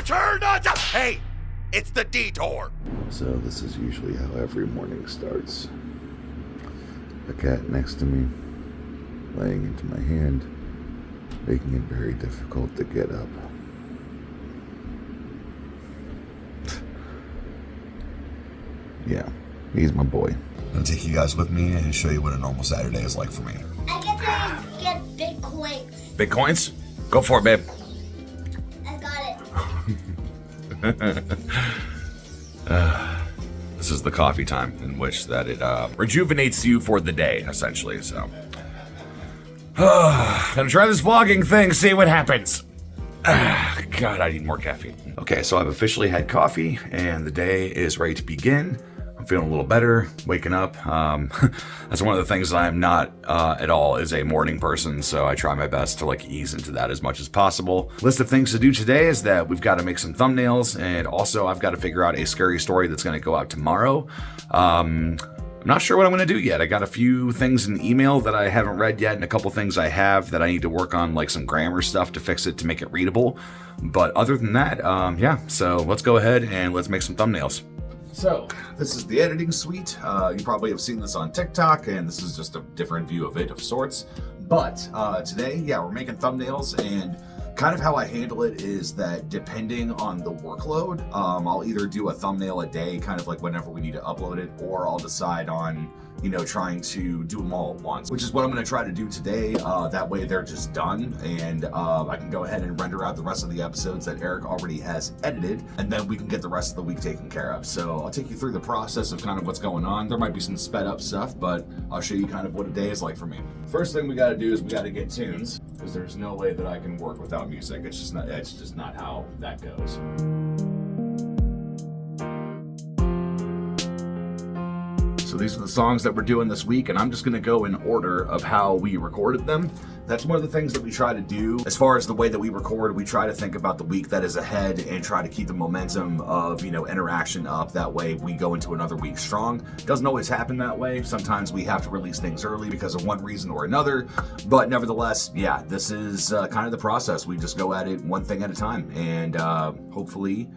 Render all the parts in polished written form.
turn us up. Hey, it's the Detour. So this is usually how every morning starts. The cat next to me, laying into my hand, making it very difficult to get up. Yeah, he's my boy. I'm gonna take you guys with me and show you what a normal Saturday is like for me. I get to get Bitcoins. Bitcoins? Go for it, babe. I got it. This is the coffee time in which that it rejuvenates you for the day, essentially. So, gonna try this vlogging thing, see what happens. God, I need more caffeine. Okay, so I've officially had coffee, and the day is ready to begin. I'm feeling a little better, waking up. That's one of the things that I'm not at all is a morning person, so I try my best to like ease into that as much as possible. List of things to do today is that we've got to make some thumbnails, and also I've got to figure out a scary story that's going to go out tomorrow. I'm not sure what I'm going to do yet. I got a few things in email that I haven't read yet, and a couple things I have that I need to work on, like some grammar stuff to fix it to make it readable. But other than that, yeah, so let's go ahead and let's make some thumbnails. So, this is the editing suite. You probably have seen this on TikTok, and this is just a different view of it of sorts. But today, yeah, we're making thumbnails, and kind of how I handle it is that depending on the workload, I'll either do a thumbnail a day, kind of like whenever we need to upload it, or I'll decide on, you know, trying to do them all at once, which is what I'm going to try to do today. That way they're just done, and I can go ahead and render out the rest of the episodes that Eric already has edited, and then we can get the rest of the week taken care of. So I'll take you through the process of kind of what's going on. There might be some sped up stuff, but I'll show you kind of what a day is like for me. First thing we got to do is we got to get tunes, because there's no way that I can work without music. It's just not how that goes. So these are the songs that we're doing this week, and I'm just gonna go in order of how we recorded them. That's one of the things that we try to do. As far as the way that we record, we try to think about the week that is ahead and try to keep the momentum of, you know, interaction up. That way we go into another week strong. Doesn't always happen that way. Sometimes we have to release things early because of one reason or another. But nevertheless, yeah, this is kind of the process. We just go at it one thing at a time, and hopefully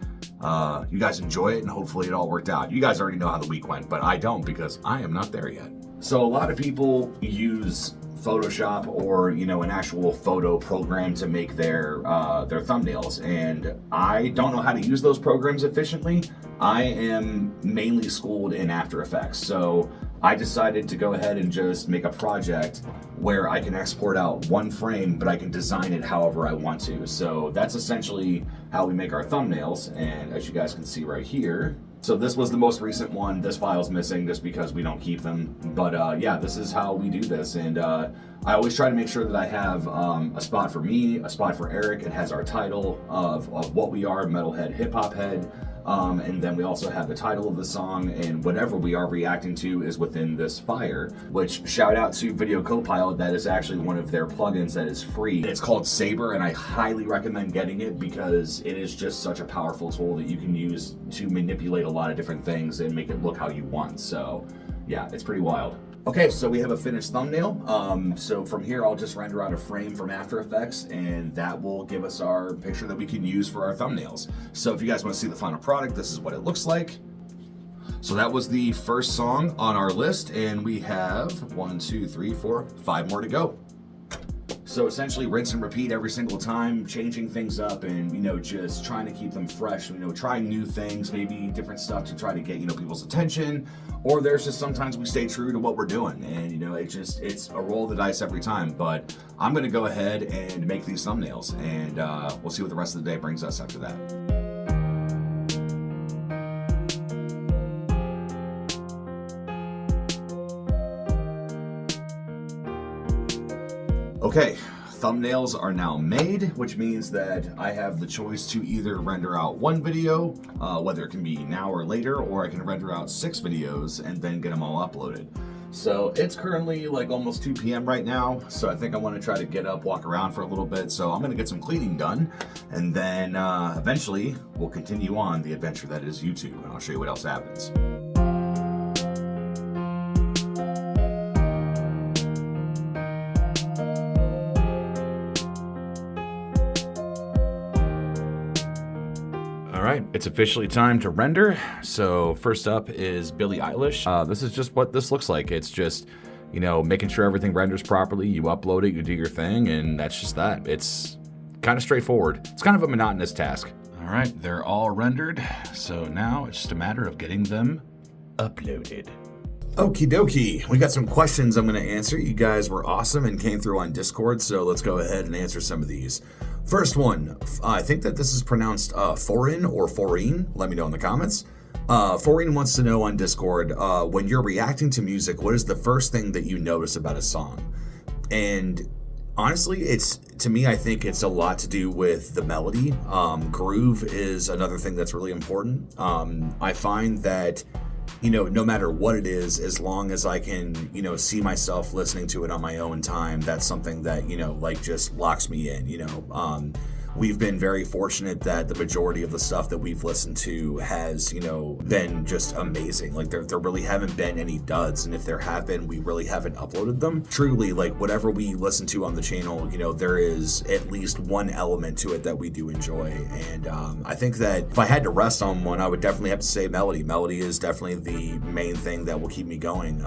you guys enjoy it, and hopefully it all worked out. You guys already know how the week went, but I don't, because I am not there yet. So a lot of people use Photoshop or, you know, an actual photo program to make their thumbnails, and I don't know how to use those programs efficiently. I am mainly schooled in After Effects, so I decided to go ahead and just make a project where I can export out one frame, but I can design it however I want to. So that's essentially how we make our thumbnails, and as you guys can see right here. So this was the most recent one. This file's missing just because we don't keep them. But yeah, this is how we do this. And I always try to make sure that I have a spot for me, a spot for Eric. It has our title of what we are, metalhead, hip hop head. And then we also have the title of the song, and whatever we are reacting to is within this file, which shout out to Video Copilot. That is actually one of their plugins that is free. It's called Saber, and I highly recommend getting it because it is just such a powerful tool that you can use to manipulate a lot of different things and make it look how you want. So yeah, it's pretty wild. Okay, so we have a finished thumbnail. So from here, I'll just render out a frame from After Effects, and that will give us our picture that we can use for our thumbnails. So if you guys want to see the final product, this is what it looks like. So that was the first song on our list, and we have 1, 2, 3, 4, 5 more to go. So essentially rinse and repeat every single time, changing things up and, you know, just trying to keep them fresh, you know, trying new things, maybe different stuff to try to get, you know, people's attention. Or there's just sometimes we stay true to what we're doing, and, you know, it's a roll of the dice every time. But I'm going to go ahead and make these thumbnails, and we'll see what the rest of the day brings us after that. Okay, thumbnails are now made, which means that I have the choice to either render out one video, whether it can be now or later, or I can render out 6 videos and then get them all uploaded. So it's currently like almost 2 p.m. right now, so I think I want to try to get up, walk around for a little bit. So I'm going to get some cleaning done, and then eventually we'll continue on the adventure that is YouTube, and I'll show you what else happens. All right, it's officially time to render. So first up is Billie Eilish. This is just what this looks like. It's just, you know, making sure everything renders properly. You upload it, you do your thing, and that's just that. It's kind of straightforward. It's kind of a monotonous task. All right, they're all rendered. So now it's just a matter of getting them uploaded. Okie dokie, we got some questions I'm going to answer. You guys were awesome and came through on Discord, so let's go ahead and answer some of these. First one, I think that this is pronounced foreign or foreen. Let me know in the comments. Foreen wants to know on Discord, when you're reacting to music, what is the first thing that you notice about a song? And honestly, to me, I think it's a lot to do with the melody. Groove is another thing that's really important. I find that, you know, no matter what it is, as long as I can, you know, see myself listening to it on my own time, that's something that, you know, like just locks me in, you know. We've been very fortunate that the majority of the stuff that we've listened to has, you know, been just amazing. Like there really haven't been any duds, and if there have been, we really haven't uploaded them. Truly, like whatever we listen to on the channel, you know, there is at least one element to it that we do enjoy. And I think that if I had to rest on one, I would definitely have to say melody. Melody is definitely the main thing that will keep me going.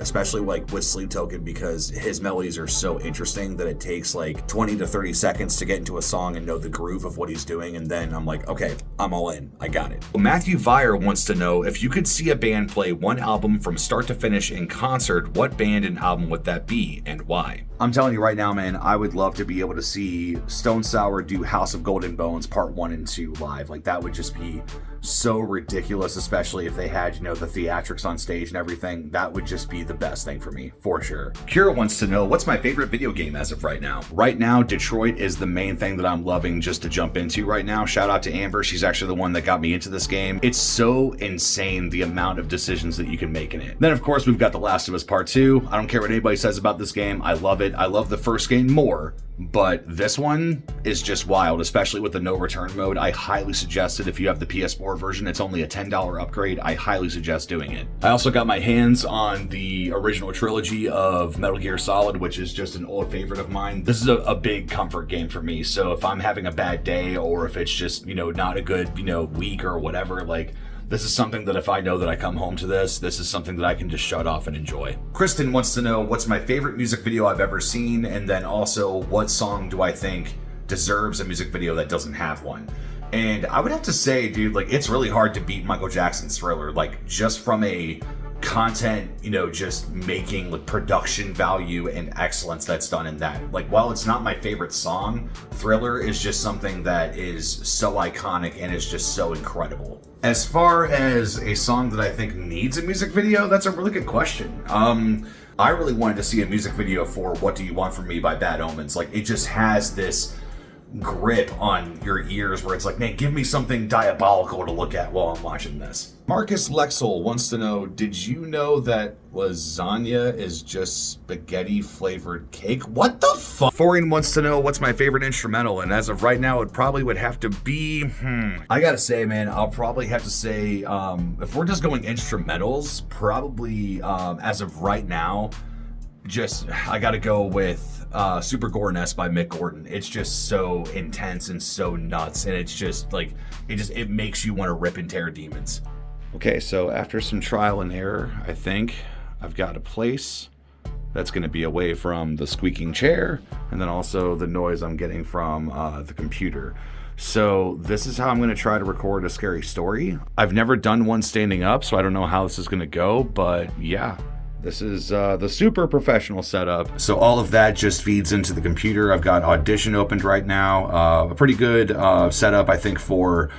Especially like with Sleep Token, because his melodies are so interesting that it takes like 20 to 30 seconds to get into a song and know the groove of what he's doing, and then I'm like, okay, I'm all in, I got it. Matthew Vire wants to know, if you could see a band play one album from start to finish in concert, what band and album would that be and why? I'm telling you right now, man, I would love to be able to see Stone Sour do House of Golden Bones Part 1 and 2 live. Like that would just be so ridiculous, especially if they had, you know, the theatrics on stage and everything. That would just be the best thing for me, for sure. Kira wants to know, what's my favorite video game as of right now? Right now, Detroit is the main thing that I'm loving just to jump into right now. Shout out to Amber. She's actually the one that got me into this game. It's so insane the amount of decisions that you can make in it. Then, of course, we've got The Last of Us Part 2. I don't care what anybody says about this game. I love it. I love the first game more, but this one is just wild, especially with the no return mode. I highly suggest it. If you have the PS4 version, it's only a $10 upgrade. I highly suggest doing it. I also got my hands on the original trilogy of Metal Gear Solid, which is just an old favorite of mine. This is a big comfort game for me. So if I'm having a bad day, or if it's just, you know, not a good, you know, week or whatever, like, this is something that if I know that I come home to this is something that I can just shut off and enjoy. Kristen wants to know, what's my favorite music video I've ever seen? And then also, what song do I think deserves a music video that doesn't have one? And I would have to say, dude, like, it's really hard to beat Michael Jackson's Thriller. Like, just from a content, you know, just making like production value and excellence that's done in that. Like, while it's not my favorite song, Thriller is just something that is so iconic and is just so incredible. As far as a song that I think needs a music video, that's a really good question. I really wanted to see a music video for What Do You Want From Me by Bad Omens. Like, it just has this grip on your ears where it's like, man, give me something diabolical to look at while I'm watching this. Marcus Lexel wants to know, did you know that lasagna is just spaghetti flavored cake? What the fuck? Foreign wants to know, what's my favorite instrumental? And as of right now, it probably would have to be, I gotta say, man, I'll probably have to say, if we're just going instrumentals, probably, as of right now, I gotta go with Super Gore-ness by Mick Gordon. It's just so intense and so nuts, and it's just like, it makes you want to rip and tear demons. Okay, so after some trial and error, I think I've got a place that's going to be away from the squeaking chair, and then also the noise I'm getting from the computer. So this is how I'm going to try to record a scary story. I've never done one standing up, so I don't know how this is going to go, but yeah. This is the super professional setup. So all of that just feeds into the computer. I've got Audition opened right now. A pretty good setup, I think, for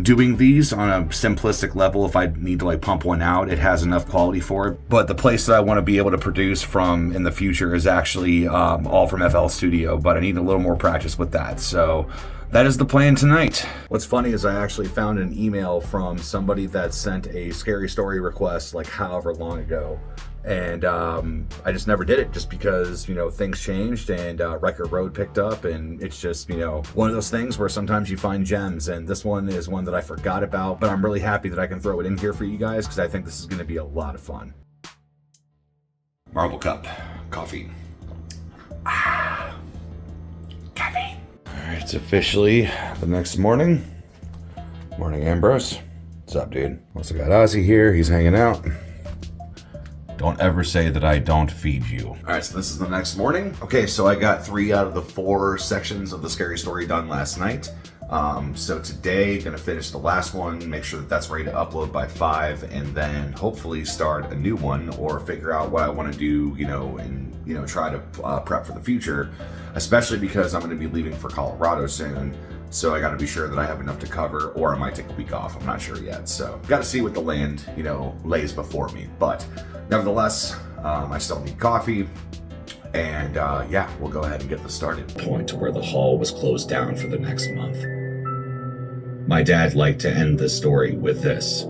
doing these on a simplistic level. If I need to like pump one out, it has enough quality for it. But the place that I want to be able to produce from in the future is actually all from FL Studio, but I need a little more practice with that. So that is the plan tonight. What's funny is I actually found an email from somebody that sent a scary story request like however long ago. And I just never did it just because, you know, things changed and Rykerroad picked up, and it's just, you know, one of those things where sometimes you find gems, and this one is one that I forgot about, but I'm really happy that I can throw it in here for you guys because I think this is going to be a lot of fun. Marble cup, coffee. Coffee. All right, it's officially the next morning. Morning, Ambrose. What's up, dude? Also got Ozzy here. He's hanging out. Don't ever say that I don't feed you. All right, so this is the next morning. Okay, so I got 3 out of the 4 sections of the scary story done last night. So today, gonna finish the last one, make sure that that's ready to upload by 5, and then hopefully start a new one or figure out what I want to do, and try to prep for the future, especially because I'm gonna be leaving for Colorado soon. So I got to be sure that I have enough to cover, or I might take a week off. I'm not sure yet. So got to see what the land, lays before me. But nevertheless, I still need coffee. And yeah, we'll go ahead and get this started. Point to where the hall was closed down for the next month. My dad liked to end the story with this.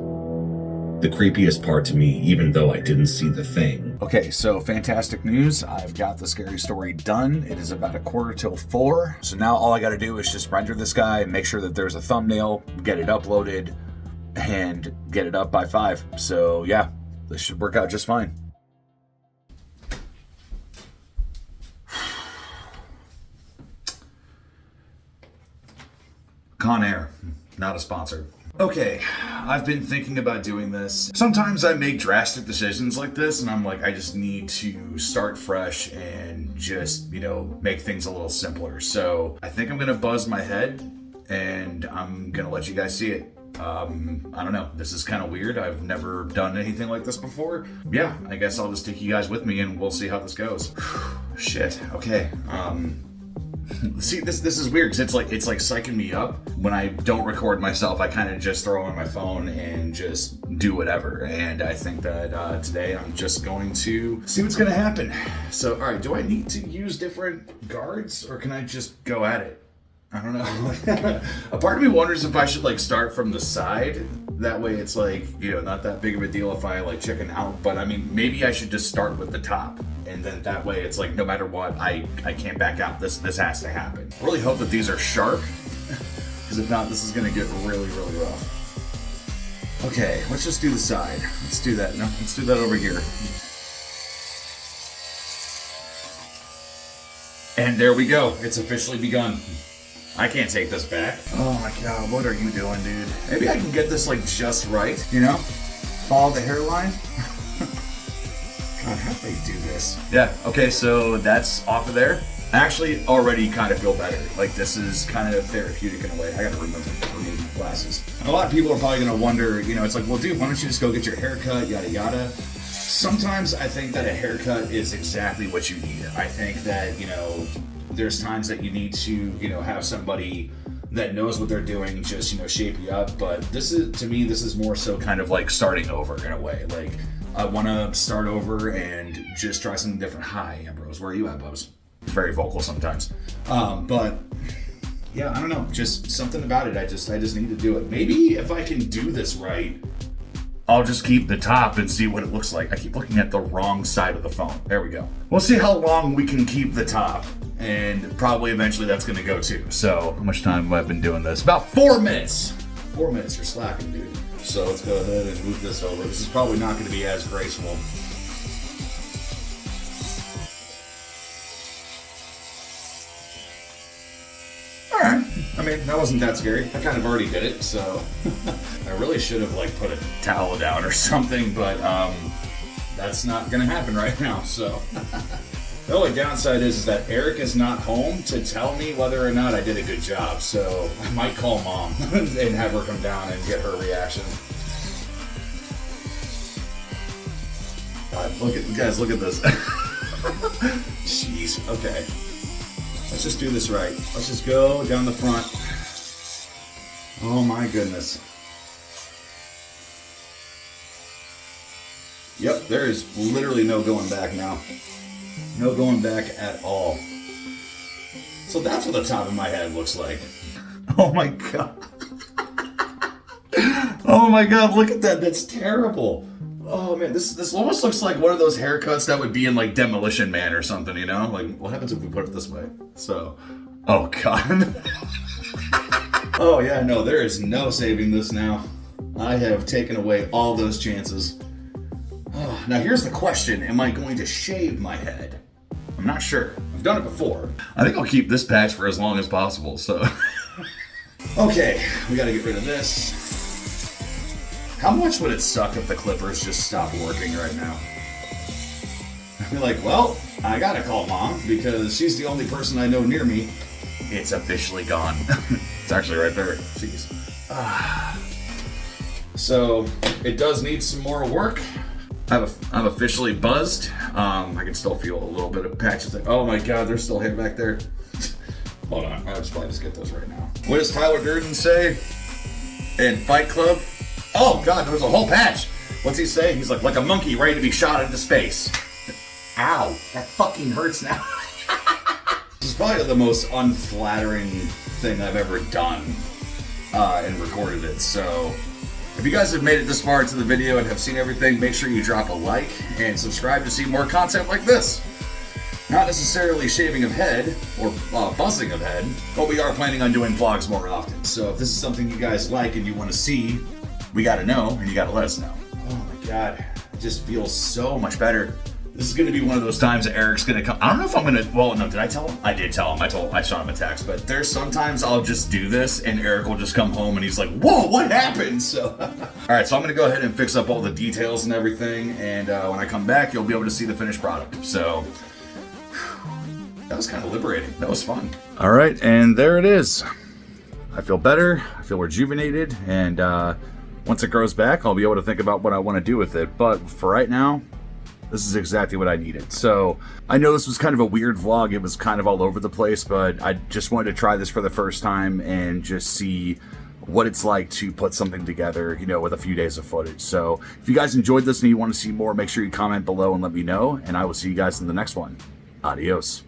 The creepiest part to me, even though I didn't see the thing. Okay, so fantastic news. I've got the scary story done. It is about 4:15. So now all I got to do is just render this guy, make sure that there's a thumbnail, get it uploaded, and get it up by 5. So yeah, this should work out just fine. Conair, not a sponsor. Okay, I've been thinking about doing this. Sometimes I make drastic decisions like this and I'm like, I just need to start fresh and just, make things a little simpler. So I think I'm gonna buzz my head and I'm gonna let you guys see it. I don't know, this is kind of weird. I've never done anything like this before. Yeah, I guess I'll just take you guys with me and we'll see how this goes. Shit, okay. See, this is weird because it's like psyching me up. When I don't record myself, I kind of just throw on my phone and just do whatever. And I think that today I'm just going to see what's going to happen. So, all right, do I need to use different guards or can I just go at it? I don't know. A part of me wonders if I should start from the side. That way it's not that big of a deal if I chicken out. But I mean, maybe I should just start with the top. And then that way it's no matter what, I can't back out. This has to happen. I really hope that these are sharp. Because if not, this is going to get really, really rough. Okay, let's just do the side. Let's do that. No, let's do that over here. And there we go. It's officially begun. I can't take this back. Oh my god, what are you doing, dude? Maybe I can get this just right, Follow the hairline. God, how do they do this? Yeah, okay, so that's off of there. I actually already kind of feel better. This is kind of therapeutic in a way. I gotta remove my glasses. And a lot of people are probably gonna wonder, it's well, dude, why don't you just go get your hair cut, yada yada. Sometimes I think that a haircut is exactly what you need. I think that, there's times that you need to, have somebody that knows what they're doing just, shape you up. But this is more so kind of starting over in a way. I want to start over and just try something different. Hi, Ambrose. Where are you at, Bubs? Very vocal sometimes. But yeah, I don't know. Just something about it. I just need to do it. Maybe if I can do this right, I'll just keep the top and see what it looks like. I keep looking at the wrong side of the phone. There we go. We'll see how long we can keep the top. And probably eventually that's gonna go too. So how much time have I been doing this? About 4 minutes. 4 minutes, you're slacking, dude. So let's go ahead and move this over. This is probably not gonna be as graceful. All right. I mean, that wasn't that scary. I kind of already did it, so I really should have put a towel down or something, but that's not gonna happen right now, so. The only downside is that Eric is not home to tell me whether or not I did a good job, so I might call Mom and have her come down and get her reaction. God, look at this. Jeez, okay. Let's just do this right. Let's just go down the front. Oh my goodness. Yep, there is literally no going back now. No going back at all. So that's what the top of my head looks like. Oh my god. Oh my god, look at that. That's terrible. Oh man, this almost looks like one of those haircuts that would be in Demolition Man or something, what happens if we put it this way? So, oh god. Oh yeah, no, there is no saving this now. I have taken away all those chances. Oh, now here's the question, am I going to shave my head? I'm not sure. I've done it before. I think I'll keep this patch for as long as possible, so. Okay, we gotta get rid of this. How much would it suck if the clippers just stopped working right now? I'd be like, well, I gotta call Mom because she's the only person I know near me. It's officially gone. It's actually right there. Jeez. So it does need some more work. I'm officially buzzed. I can still feel a little bit of patches. Oh my God, there's still hair back there. Hold on, I'll just probably just get those right now. What does Tyler Durden say in Fight Club? Oh God, there was a whole patch. What's he say? He's like a monkey ready to be shot into space. Ow, that fucking hurts now. This is probably the most unflattering thing I've ever done and recorded it. So if you guys have made it this far into the video and have seen everything, make sure you drop a like and subscribe to see more content like this. Not necessarily shaving of head or buzzing of head, but we are planning on doing vlogs more often. So if this is something you guys like and you want to see, we gotta know and you gotta let us know. Oh my God, it just feels so much better. This is gonna be one of those times that Eric's gonna come. I don't know if I'm gonna, well, no, did I tell him? I did tell him. I shot him a text, but there's sometimes I'll just do this and Eric will just come home and he's like, whoa, what happened? So, all right, so I'm gonna go ahead and fix up all the details and everything. And when I come back, you'll be able to see the finished product. So, that was kind of liberating. That was fun. All right, and there it is. I feel better. I feel rejuvenated. And once it grows back, I'll be able to think about what I want to do with it. But for right now, this is exactly what I needed. So I know this was kind of a weird vlog. It was kind of all over the place, but I just wanted to try this for the first time and just see what it's like to put something together, you know, with a few days of footage. So if you guys enjoyed this and you want to see more, make sure you comment below and let me know. And I will see you guys in the next one. Adios.